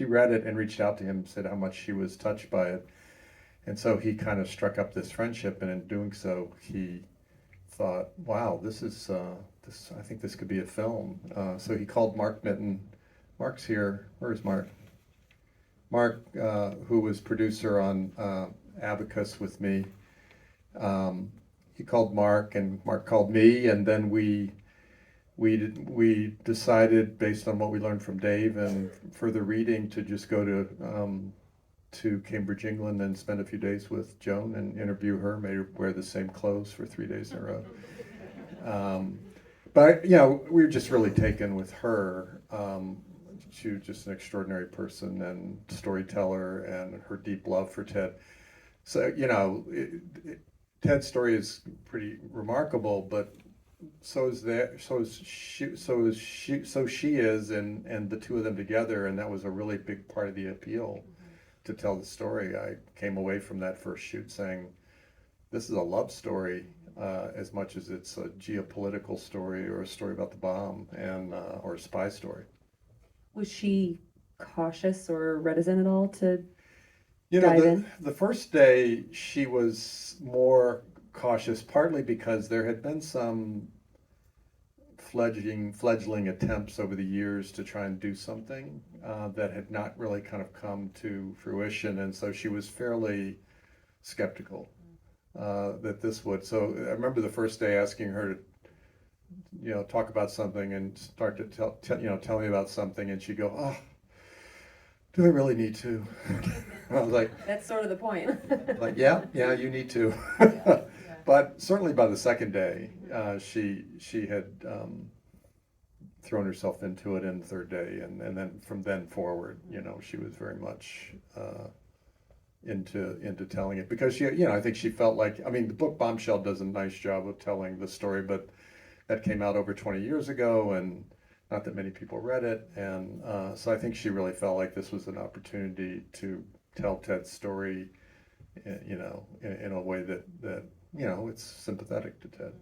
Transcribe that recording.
she read it and reached out to him, said how much she was touched by it. And so he kind of struck up this friendship, and in doing so, he thought, wow, I think this could be a film. So he called Mark Mitten. Mark's here. Where's Mark? Mark, who was producer on Abacus with me. He called Mark, and Mark called me, and then we decided, based on what we learned from Dave and further reading, to just go to Cambridge, England, and spend a few days with Joan and interview her. Made her wear the same clothes for 3 days in a row. But we were just really taken with her. She was just an extraordinary person and storyteller, and her deep love for Ted. So Ted's story is pretty remarkable, but so she is, and the two of them together, and that was a really big part of the appeal to tell the story. I came away from that first shoot saying, this is a love story as much as it's a geopolitical story or a story about the bomb and or a spy story. Was she cautious or reticent at all to dive in? The first day she was more cautious, partly because there had been some fledgling attempts over the years to try and do something that had not really kind of come to fruition, and so she was fairly skeptical that this would. So I remember the first day asking her to, talk about something and start to tell me about something, and she'd go, "Oh, do I really need to?" I was like, that's sort of the point. like, yeah, you need to. But certainly by the second day, she had thrown herself into it, in the third day, and then from then forward, she was very much into telling it, because she, I think she felt like, the book Bombshell does a nice job of telling the story, but that came out over 20 years ago, and not that many people read it, and so I think she really felt like this was an opportunity to tell Ted's story, in a way that it's sympathetic to Ted.